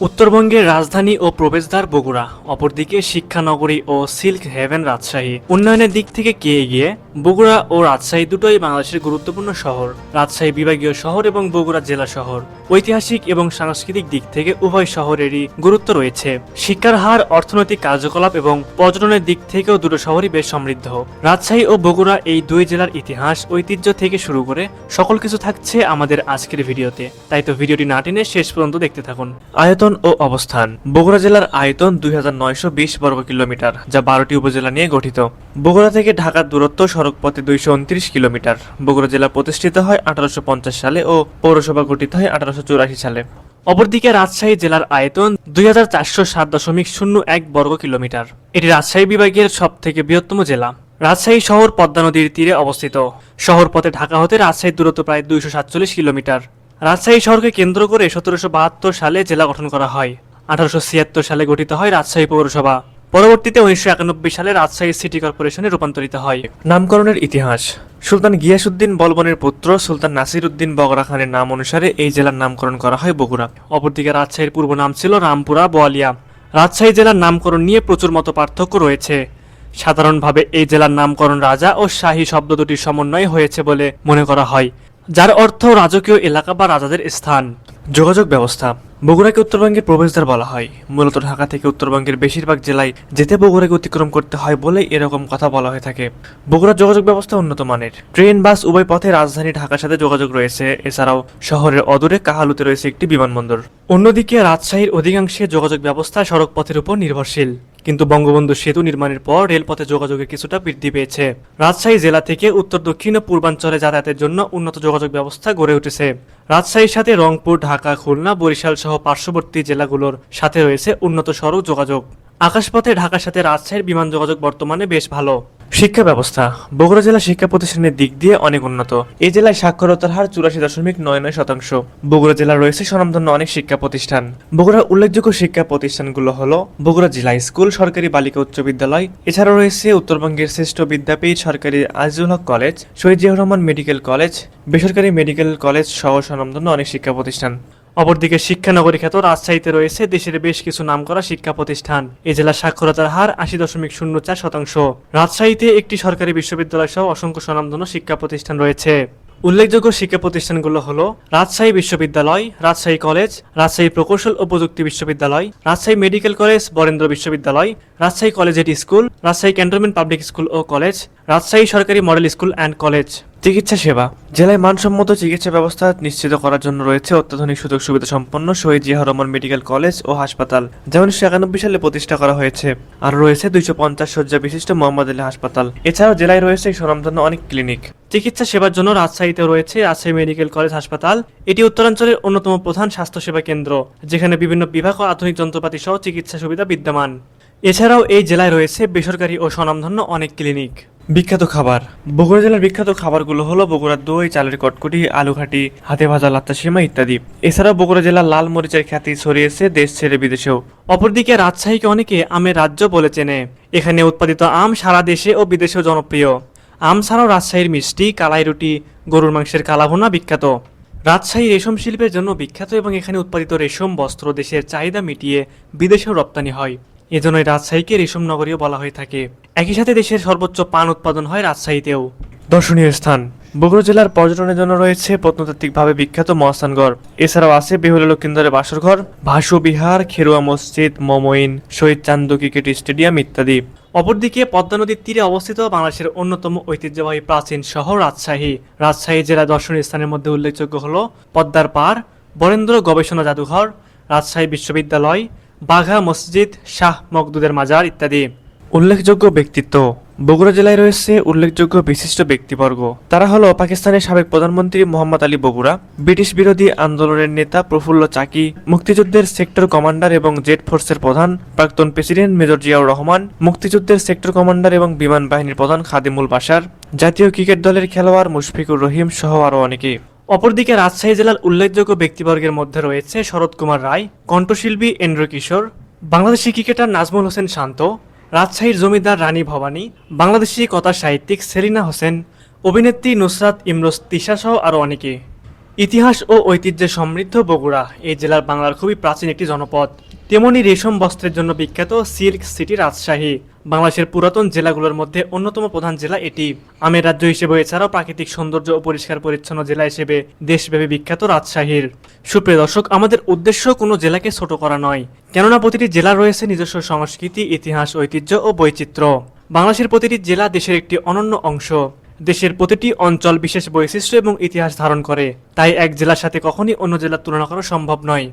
উত্তরবঙ্গের রাজধানী ও প্রবেশদ্বার বগুড়া, অপরদিকে শিক্ষানগরী ও সিল্ক হেভেন রাজশাহী। উন্নয়নের দিক থেকে কে এগিয়ে? বগুড়া ও রাজশাহী দুটোই বাংলাদেশের গুরুত্বপূর্ণ শহর। রাজশাহী বিভাগীয় শহর এবং বগুড়া জেলা শহর। ঐতিহাসিক এবং সাংস্কৃতিক দিক থেকে উভয় শহরেরই গুরুত্ব রয়েছে। শিক্ষার হার, অর্থনৈতিক কার্যকলাপ এবং পর্যটনের দিক থেকেও দুটো শহরই বেশ সমৃদ্ধ। রাজশাহী ও বগুড়া এই দুই জেলার ইতিহাস, ঐতিহ্য থেকে শুরু করে সকল কিছু থাকছে আমাদের আজকের ভিডিওতে, তাই তো ভিডিওটি না টেনে শেষ পর্যন্ত দেখতে থাকুন। আয়তন ও অবস্থান। বগুড়া জেলার আয়তন 2920 বর্গ কিলোমিটার, যা 12টি উপজেলা নিয়ে গঠিত। বগুড়া থেকে ঢাকার দূরত্ব সড়কপথে 229 কিলোমিটার। বগুড়া জেলা প্রতিষ্ঠিত হয় 1850 সালে ও পৌরসভা গঠিত হয় 1884 সালে। অপরদিকে রাজশাহী জেলার আয়তন 2407.01 বর্গ কিলোমিটার। এটি রাজশাহী বিভাগের সব থেকে বৃহত্তম জেলা। রাজশাহী শহর পদ্মা নদীর তীরে অবস্থিত। শহর পথে ঢাকা হতে রাজশাহীর দূরত্ব প্রায় 247 কিলোমিটার। রাজশাহী শহরকে কেন্দ্র করে 1772 সালে জেলা গঠন করা হয়। 1876 সালে গঠিত হয় রাজশাহী পৌরসভা। পরবর্তীতে 1991 সালে রাজশাহী সিটি কর্পোরেশনে রূপান্তরিত হয়। নামকরণের ইতিহাস। সুলতান গিয়াসউদ্দিন বলবনের পুত্র সুলতান নাসির উদ্দিন বগরা খানের নাম অনুসারে এই জেলার নামকরণ করা হয় বগুড়া। অপরদিকে রাজশাহীর পূর্ব নাম ছিল রামপুরা বোয়ালিয়া। রাজশাহী জেলার নামকরণ নিয়ে প্রচুর মত পার্থক্য রয়েছে। সাধারণভাবে এই জেলার নামকরণ রাজা ও শাহী শব্দ দুটির সমন্বয় হয়েছে বলে মনে করা হয়, যার অর্থ রাজকীয় এলাকা বা রাজাদের স্থান। যোগাযোগ ব্যবস্থা। বগুড়াকে উত্তরবঙ্গের প্রবেশদ্বার বলা হয়। মূলত ঢাকা থেকে উত্তরবঙ্গের বেশিরভাগ জেলায় যেতে বগুড়াকে অতিক্রম করতে হয় বলেই এরকম কথা বলা হয়ে থাকে। বগুড়ার যোগাযোগ ব্যবস্থা উন্নত মানের। ট্রেন, বাস উভয় পথে রাজধানী ঢাকার সাথে যোগাযোগ রয়েছে। এছাড়াও শহরের অদূরে কাহালুতে রয়েছে একটি বিমানবন্দর। অন্যদিকে রাজশাহীর অধিকাংশে যোগাযোগ ব্যবস্থা সড়ক পথের উপর নির্ভরশীল, কিন্তু বঙ্গবন্ধু সেতু নির্মাণের পর রেলপথে যোগাযোগের কিছুটা বৃদ্ধি পেয়েছে। রাজশাহী জেলা থেকে উত্তর, দক্ষিণ ও পূর্বাঞ্চলে যাতায়াতের জন্য উন্নত যোগাযোগ ব্যবস্থা গড়ে উঠেছে। রাজশাহীর সাথে রংপুর, ঢাকা, খুলনা, বরিশাল সহ পার্শ্ববর্তী জেলাগুলোর সাথে রয়েছে উন্নত সড়ক যোগাযোগ। আকাশপথে ঢাকার সাথে রাজশাহীর বিমান যোগাযোগ বর্তমানে বেশ ভালো। শিক্ষা ব্যবস্থা। বগুড়া জেলা শিক্ষা প্রতিষ্ঠানের দিক দিয়ে অনেক উন্নত। এই জেলায় সাক্ষরতার হার 84.99%। বগুড়া জেলায় রয়েছে স্বনামধন্য অনেক শিক্ষা প্রতিষ্ঠান। বগুড়ার উল্লেখযোগ্য শিক্ষা প্রতিষ্ঠানগুলো হলো বগুড়া জেলা স্কুল, সরকারি বালিকা উচ্চ বিদ্যালয়। এছাড়াও রয়েছে উত্তরবঙ্গের শ্রেষ্ঠ বিদ্যাপীঠ, সরকারি আজিজুল হক কলেজ, শহীদ জিয়াউর রহমান মেডিকেল কলেজ, বেসরকারি মেডিকেল কলেজ সহ স্বনামধন্য অনেক শিক্ষা প্রতিষ্ঠান। অপরদিকে শিক্ষানগরী খ্যাত রাজশাহীতে রয়েছে দেশের বেশ কিছু নামকরা শিক্ষা প্রতিষ্ঠান। এ জেলার সাক্ষরতার হার 80.04%। রাজশাহীতে একটি সরকারি বিশ্ববিদ্যালয় সহ অসংখ্য স্বনামধন্য শিক্ষা প্রতিষ্ঠান রয়েছে। উল্লেখযোগ্য শিক্ষা প্রতিষ্ঠানগুলো হলো রাজশাহী বিশ্ববিদ্যালয়, রাজশাহী কলেজ, রাজশাহী প্রকৌশল ও প্রযুক্তি বিশ্ববিদ্যালয়, রাজশাহী মেডিকেল কলেজ, বরেন্দ্র বিশ্ববিদ্যালয়, Rajshahi collegiate school, Rajshahi cantonment public school ও কলেজ, রাজশাহী সরকারি মডেল স্কুল অ্যান্ড কলেজ। চিকিৎসা সেবা। জেলায় মানসম্মত চিকিৎসা ব্যবস্থা নিশ্চিত করার জন্য রয়েছে অত্যাধুনিক সুযোগ সুবিধা সম্পন্ন শহীদ জিয়াউর রহমান মেডিকেল কলেজ ও হাসপাতাল, যা 1991 সালে প্রতিষ্ঠা করা হয়েছে। আর রয়েছে 250 শয্যা বিশিষ্ট মোহাম্মদ আলী হাসপাতাল। এছাড়াও জেলায় রয়েছে স্বনামধন্য অনেক ক্লিনিক। চিকিৎসা সেবার জন্য রাজশাহীতে রয়েছে রাজশাহী মেডিকেল কলেজ হাসপাতাল। এটি উত্তরাঞ্চলের অন্যতম প্রধান স্বাস্থ্যসেবা কেন্দ্র, যেখানে বিভিন্ন বিভাগ ও আধুনিক যন্ত্রপাতি সহ চিকিৎসা সুবিধা বিদ্যমান। এছাড়াও এই জেলায় রয়েছে বেসরকারি ও স্বনামধন্য অনেক ক্লিনিক। বিখ্যাত খাবার। বগুড়া জেলার বিখ্যাত খাবারগুলো হলো বগুড়ার দই, চালের কটকটি, আলুঘাটি, হাতে ভাজা লাত্তা সেমাই ইত্যাদি। এছাড়াও বগুড়া জেলার লাল মরিচের খ্যাতি ছড়িয়েছে দেশ ছেড়ে বিদেশেও। অপরদিকে রাজশাহীকে অনেকে আমের রাজ্য বলে চেনে। এখানে উৎপাদিত আম সারা দেশে ও বিদেশেও জনপ্রিয়। আম ছাড়াও রাজশাহীর মিষ্টি, কালাই রুটি, গরুর মাংসের কালাভুনা বিখ্যাত। রাজশাহী রেশম শিল্পের জন্য বিখ্যাত এবং এখানে উৎপাদিত রেশম বস্ত্র দেশের চাহিদা মিটিয়ে বিদেশেও রপ্তানি হয়। এজন্যই রাজশাহীকে রেশম নগরীও বলা হয়ে থাকে। একই সাথে দেশের সর্বোচ্চ পান উৎপাদন হয় রাজশাহীতেও। দর্শনীয় স্থান। বগুড়া জেলার পর্যটনের জন্য রয়েছে প্রত্নতাত্ত্বিকভাবে বিখ্যাত মহাস্থানগড়। এছাড়াও আছে বেহুলা লক্ষিন্দরের বাসরঘর, ভাসু বিহার, খেরুয়া মসজিদ, মমইন, শহীদ চান্দু ক্রিকেট স্টেডিয়াম ইত্যাদি। অপরদিকে পদ্মা নদীর তীরে অবস্থিত বাংলাদেশের অন্যতম ঐতিহ্যবাহী প্রাচীন শহর রাজশাহী। রাজশাহী জেলা দর্শনীয় স্থানের মধ্যে উল্লেখযোগ্য হল পদ্মার পাড়, বরেন্দ্র গবেষণা জাদুঘর, রাজশাহী বিশ্ববিদ্যালয়, বাঘা মসজিদ, শাহ মকদুদের মাজার ইত্যাদি। উল্লেখযোগ্য ব্যক্তিত্ব। বগুড়া জেলায় রয়েছে উল্লেখযোগ্য বিশিষ্ট ব্যক্তিবর্গ। তারা হলো পাকিস্তানের সাবেক প্রধানমন্ত্রী মোহাম্মদ আলী বগুড়া, ব্রিটিশ বিরোধী আন্দোলনের নেতা প্রফুল্ল চাকি, মুক্তিযুদ্ধের সেক্টর কমান্ডার এবং জেট ফোর্সের প্রধান প্রাক্তন প্রেসিডেন্ট মেজর জিয়াউর রহমান, মুক্তিযুদ্ধের সেক্টর কমান্ডার এবং বিমান বাহিনীর প্রধান খাদিমুল বাশার, জাতীয় ক্রিকেট দলের খেলোয়াড় মুশফিকুর রহিম সহ আরও অনেকে। অপরদিকে রাজশাহী জেলার উল্লেখযোগ্য ব্যক্তিবর্গের মধ্যে রয়েছে শরৎ কুমার রায়, কণ্ঠশিল্পী এন্ড্র কিশোর, বাংলাদেশি ক্রিকেটার নাজমুল হোসেন শান্ত, রাজশাহীর জমিদার রানী ভবানী, বাংলাদেশি কথা সাহিত্যিক সেলিনা হোসেন, অভিনেত্রী নুসরাত ইমরোজ তিশা সহ আরও অনেকে। ইতিহাস ও ঐতিহ্যে সমৃদ্ধ বগুড়া এই জেলার বাংলার খুবই প্রাচীন একটি জনপদ। তেমনি রেশম বস্ত্রের জন্য বিখ্যাত সিল্ক সিটি রাজশাহী বাংলাদেশের পুরাতন জেলাগুলোর মধ্যে অন্যতম প্রধান জেলা এটি। আমের রাজ্য হিসেবে এছাড়াও প্রাকৃতিক সৌন্দর্য ও পরিষ্কার পরিচ্ছন্ন জেলা হিসেবে দেশব্যাপী বিখ্যাত রাজশাহীর। সুপ্রিয় দর্শক, আমাদের উদ্দেশ্য কোনো জেলাকে ছোট করা নয়, কেননা প্রতিটি জেলার রয়েছে নিজস্ব সংস্কৃতি, ইতিহাস, ঐতিহ্য ও বৈচিত্র্য। বাংলাদেশের প্রতিটি জেলা দেশের একটি অনন্য অংশ। দেশের প্রতিটি অঞ্চল বিশেষ বৈশিষ্ট্য এবং ইতিহাস ধারণ করে, তাই এক জেলার সাথে কখনই অন্য জেলার তুলনা করা সম্ভব নয়।